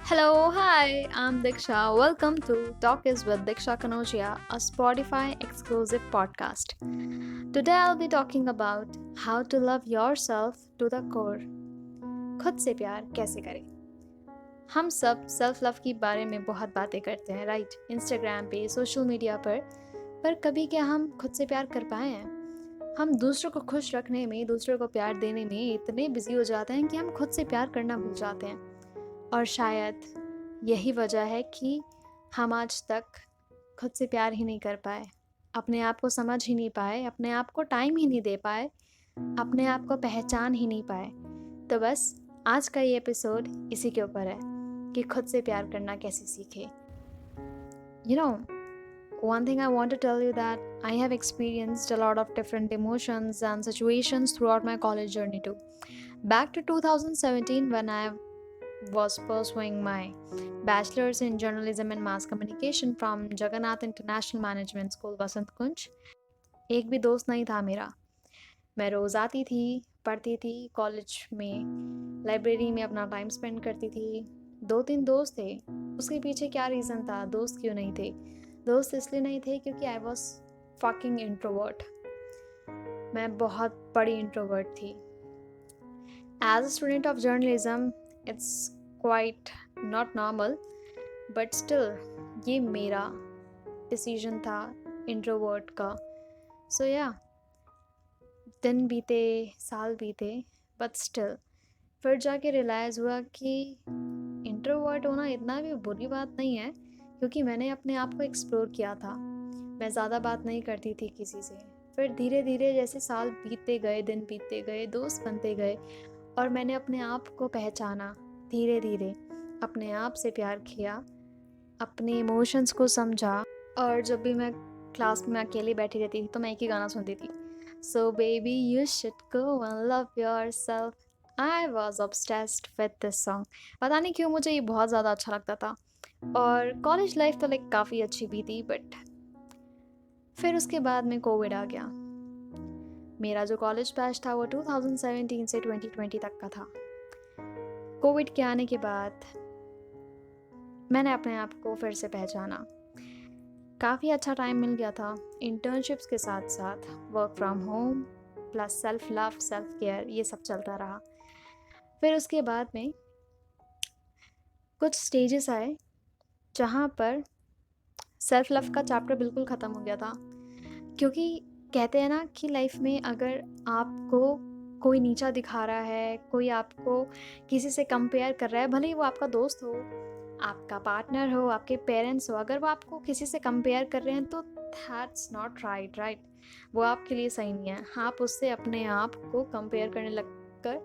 Hello, hi, I'm Diksha. Welcome to Talk is with Diksha Kanoja, a Spotify exclusive podcast. Today I'll be talking about how to love yourself to the core. खुद से प्यार कैसे करें? हम सब self love के बारे में बहुत बातें करते हैं, राइट? इंस्टाग्राम पे, सोशल मीडिया पर कभी क्या हम खुद से प्यार कर पाए हैं? हम दूसरों को खुश रखने में, दूसरों को प्यार देने में इतने बिजी हो जाते हैं कि हम खुद से प्यार करना भूल जाते हैं। और शायद यही वजह है कि हम आज तक खुद से प्यार ही नहीं कर पाए, अपने आप को समझ ही नहीं पाए, अपने आप को टाइम ही नहीं दे पाए, अपने आप को पहचान ही नहीं पाए। तो बस आज का ये एपिसोड इसी के ऊपर है कि खुद से प्यार करना कैसे सीखे। You know, one thing I want to tell you that I have experienced a lot of different emotions and situations throughout my college journey too. Back to 2017 when I was pursuing my bachelor's in journalism and mass communication from Jagannath International Management School, Vasant Kunj. एक भी दोस्त नहीं था मेरा। मैं रोज़ आती थी, पढ़ती थी कॉलेज में, लाइब्रेरी में अपना टाइम स्पेंड करती थी। 2-3 दोस्त थे, उसके पीछे क्या रीज़न था, दोस्त क्यों नहीं थे? दोस्त इसलिए नहीं थे क्योंकि आई वॉज फकिंग इंट्रोवर्ट। मैं बहुत बड़ी इंट्रोवर्ट थी। As a student of journalism it's quite not normal, but still ये मेरा डिसीजन था इंट्रोवर्ट का। सो या दिन बीते, साल बीते, बट स्टिल फिर जाके रियलाइज़ हुआ कि इंट्रोवर्ट होना इतना भी बुरी बात नहीं है, क्योंकि मैंने अपने आप को एक्सप्लोर किया था। मैं ज़्यादा बात नहीं करती थी किसी से। फिर धीरे धीरे जैसे साल बीतते गए, दिन बीतते गए, दोस्त बनते गए और मैंने अपने आप को पहचाना। धीरे धीरे अपने आप से प्यार किया, अपने इमोशंस को समझा। और जब भी मैं क्लास में अकेली बैठी रहती थी तो मैं एक ही गाना सुनती थी, so baby you should go and love yourself. I was obsessed with this song. पता नहीं क्यों मुझे ये बहुत ज़्यादा अच्छा लगता था। और कॉलेज लाइफ तो लाइक काफ़ी अच्छी भी थी, बट फिर उसके बाद में कोविड आ गया। मेरा जो कॉलेज बैच था वो 2017 से 2020 तक का था। कोविड के आने के बाद मैंने अपने आप को फिर से पहचाना। काफ़ी अच्छा टाइम मिल गया था। इंटर्नशिप्स के साथ साथ work from home plus self love, self care, ये सब चलता रहा। फिर उसके बाद में कुछ स्टेजेस आए जहाँ पर सेल्फ लव का चैप्टर बिल्कुल ख़त्म हो गया था। क्योंकि कहते हैं ना कि लाइफ में अगर आपको कोई नीचा दिखा रहा है, कोई आपको किसी से कंपेयर कर रहा है, भले ही वो आपका दोस्त हो, आपका पार्टनर हो, आपके पेरेंट्स हो, अगर वो आपको किसी से कंपेयर कर रहे हैं तो दैट्स नॉट राइट, राइट? वो आपके लिए सही नहीं है। आप उससे अपने आप को कंपेयर करने लग कर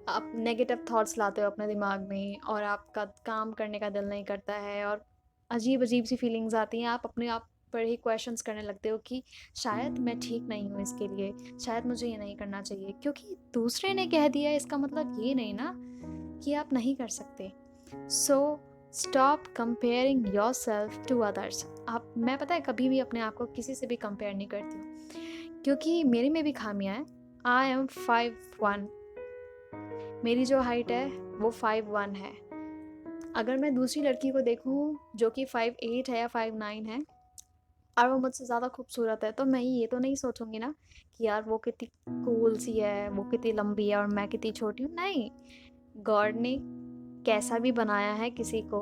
आप नेगेटिव थॉट्स लाते हो अपने दिमाग में, और आपका काम करने का दिल नहीं करता है, और अजीब अजीब सी फीलिंग्स आती हैं। आप अपने आप पर ही क्वेश्चंस करने लगते हो कि शायद मैं ठीक नहीं हूँ इसके लिए, शायद मुझे ये नहीं करना चाहिए। क्योंकि दूसरे ने कह दिया इसका मतलब ये नहीं ना कि आप नहीं कर सकते। So stop comparing yourself to others. आप, मैं पता है कभी भी अपने आप को किसी से भी कंपेयर नहीं करती हूँ, क्योंकि मेरी में भी खामियाँ हैं। आई एम 5'1", मेरी जो हाइट है वो 5'1" है। अगर मैं दूसरी लड़की को देखूँ जो कि 5'8" है या 5'9" है और वो मुझसे ज़्यादा खूबसूरत है, तो मैं ये तो नहीं सोचूंगी ना कि यार वो कितनी कूल सी है, वो कितनी लंबी है और मैं कितनी छोटी हूँ। नहीं, गॉड ने कैसा भी बनाया है किसी को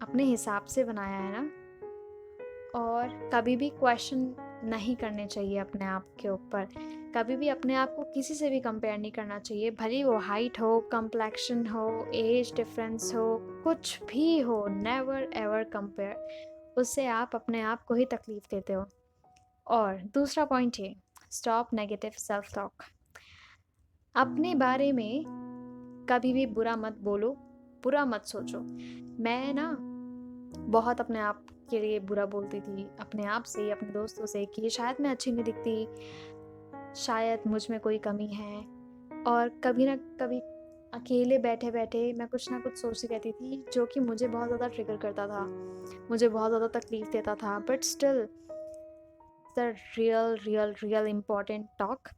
अपने हिसाब से बनाया है ना। और कभी भी क्वेश्चन नहीं करने चाहिए अपने आप के ऊपर। कभी भी अपने आप को किसी से भी कंपेयर नहीं करना चाहिए, भले वो हाइट हो, कम्प्लेक्शन हो, एज डिफरेंस हो, कुछ भी हो। नेवर एवर कंपेयर, उससे आप अपने आप को ही तकलीफ देते हो। और दूसरा पॉइंट है, स्टॉप नेगेटिव सेल्फ टॉक। अपने बारे में कभी भी बुरा मत बोलो, बुरा मत सोचो। मैं ना बहुत अपने आप के लिए बुरा बोलती थी, अपने आप से, अपने दोस्तों से, कि शायद मैं अच्छी नहीं दिखती, शायद मुझ में कोई कमी है। और कभी ना कभी अकेले बैठे बैठे मैं कुछ ना कुछ सोचती रहती थी, जो कि मुझे बहुत ज़्यादा ट्रिगर करता था, मुझे बहुत ज़्यादा तकलीफ देता था। But still the real real real important talk.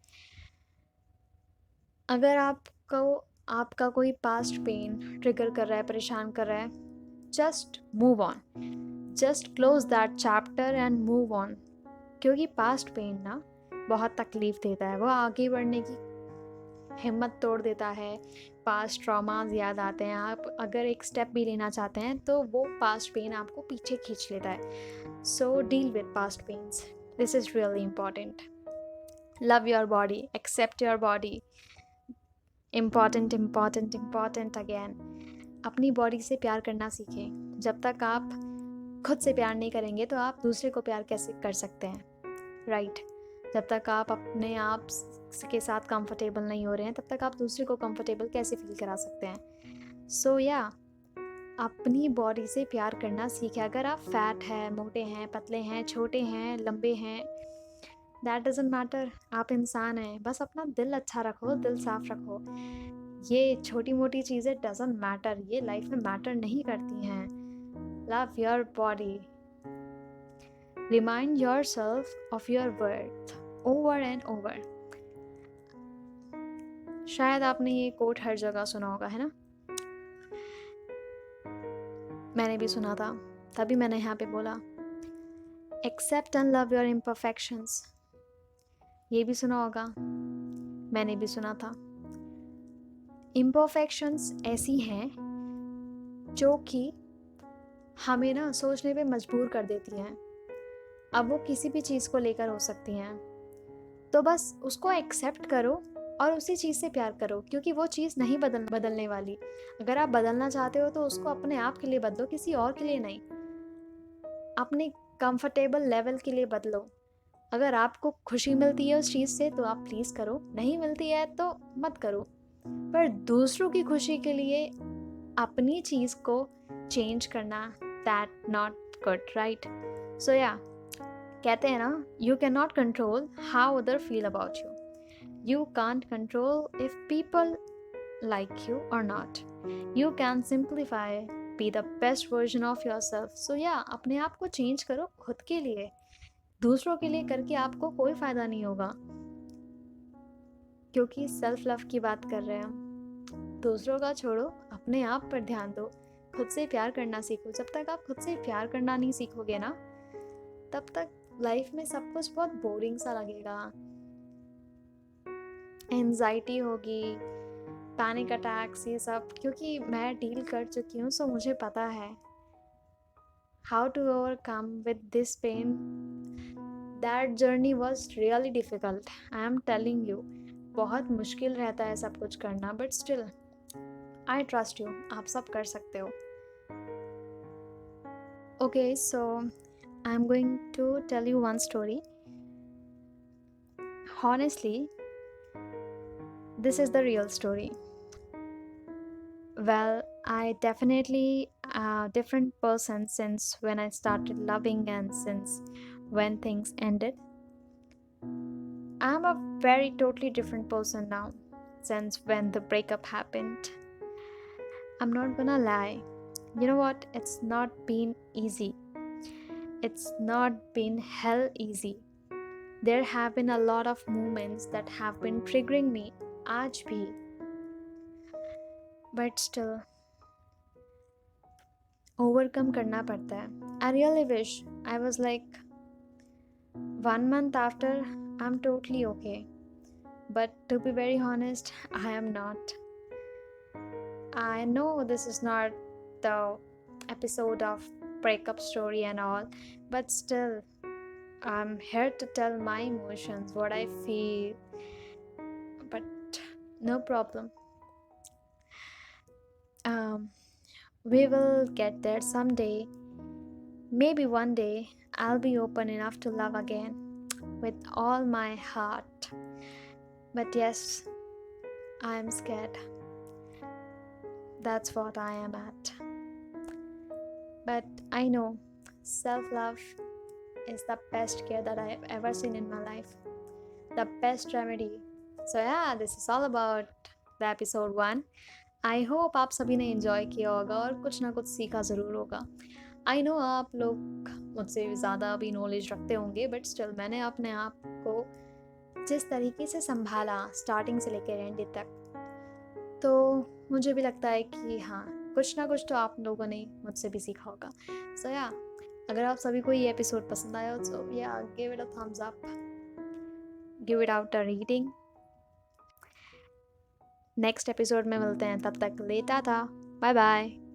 अगर आपको आपका कोई पास्ट पेन ट्रिगर कर रहा है, परेशान कर रहा है, just move on, just close that chapter and move on. क्योंकि पास्ट पेन ना बहुत तकलीफ देता है, वो आगे बढ़ने की हिम्मत तोड़ देता है। पास्ट ट्रॉमास याद आते हैं, आप अगर एक स्टेप भी लेना चाहते हैं तो वो पास्ट पेन आपको पीछे खींच लेता है। So deal with past pains, this is really important. Love your body, accept your body, important important important again. अपनी बॉडी से प्यार करना सीखें। जब तक आप खुद से प्यार नहीं करेंगे तो आप दूसरे को प्यार कैसे कर सकते हैं, राइट? जब तक आप अपने आप के साथ कंफर्टेबल नहीं हो रहे हैं, तब तक आप दूसरे को कंफर्टेबल कैसे फील करा सकते हैं? सो या अपनी बॉडी से प्यार करना सीखें। अगर आप फैट हैं, मोटे हैं, पतले हैं, छोटे हैं, लंबे हैं, दैट डजंट मैटर। आप इंसान हैं, बस अपना दिल अच्छा रखो, दिल साफ रखो। ये छोटी मोटी चीज़ें डजंट मैटर, ये लाइफ में मैटर नहीं करती हैं। Love your body, remind yourself of your worth over and over. शायद आपने ये कोट हर जगह सुना होगा, है ना? मैंने भी सुना था, तभी मैंने यहाँ पे बोला। Accept and love your imperfections, ये भी सुना होगा, मैंने भी सुना था। इम्परफेक्शंस ऐसी हैं जो कि हमें ना सोचने पे मजबूर कर देती हैं। अब वो किसी भी चीज़ को लेकर हो सकती हैं, तो बस उसको एक्सेप्ट करो और उसी चीज़ से प्यार करो, क्योंकि वो चीज़ नहीं बदलने वाली। अगर आप बदलना चाहते हो तो उसको अपने आप के लिए बदलो, किसी और के लिए नहीं। अपने कंफर्टेबल लेवल के लिए बदलो। अगर आपको खुशी मिलती है उस चीज़ से तो आप प्लीज़ करो, नहीं मिलती है तो मत करो। पर दूसरों की खुशी के लिए अपनी चीज़ को चेंज करना, that not good, right? So या कहते हैं ना, you can not control how other feel about you, you can't control if people like you और not, you can simplify, be the best version of yourself. So या अपने आप को change करो खुद के लिए, दूसरों के लिए करके आपको कोई फ़ायदा नहीं होगा, क्योंकि सेल्फ लव की बात कर रहे हैं हम। दूसरों का छोड़ो, अपने आप पर ध्यान दो, खुद से प्यार करना सीखो। जब तक आप खुद से प्यार करना नहीं सीखोगे ना, तब तक लाइफ में सब कुछ बहुत बोरिंग सा लगेगा। एंजाइटी होगी, पैनिक अटैक्स, ये सब, क्योंकि मैं डील कर चुकी हूँ, सो मुझे पता है how to overcome with this pain. That journey was really difficult, I am telling you. बहुत मुश्किल रहता है सब कुछ करना, but still I trust you, आप सब कर सकते हो। Okay, so I am going to tell you one story. Honestly, this is the real story. Well, I definitely a different person since when I started loving and since when things ended. I'm a very totally different person now since when the breakup happened. I'm not gonna lie. You know what? It's not been easy. It's not been hell easy. There have been a lot of moments that have been triggering me, आज भी. But still, overcome करना पड़ता है. I really wish I was like 1 month after I'm totally okay. But to be very honest, I am not. I know this is not the episode of breakup story and all, but still, I'm here to tell my emotions, what I feel. But no problem. We will get there someday. Maybe one day I'll be open enough to love again with all my heart. But yes, I am scared. That's what I am at. But I know self-love is the best care that I have ever seen in my life. The best remedy. So yeah, this is all about the episode 1. I hope आप सभी ने enjoy किया होगा और कुछ ना कुछ सीखा ज़रूर होगा. आई नो आप लोग मुझसे ज़्यादा भी नॉलेज रखते होंगे, बट स्टिल मैंने अपने आप को जिस तरीके से संभाला स्टार्टिंग से लेकर एंड तक, तो मुझे भी लगता है कि हाँ, कुछ ना कुछ तो आप लोगों ने मुझसे भी सीखा होगा। सो या अगर आप सभी को ये एपिसोड पसंद आया हो तो या give it a thumbs up, give it out a reading. Next episode में मिलते हैं, तब तक लेता था, बाय बाय।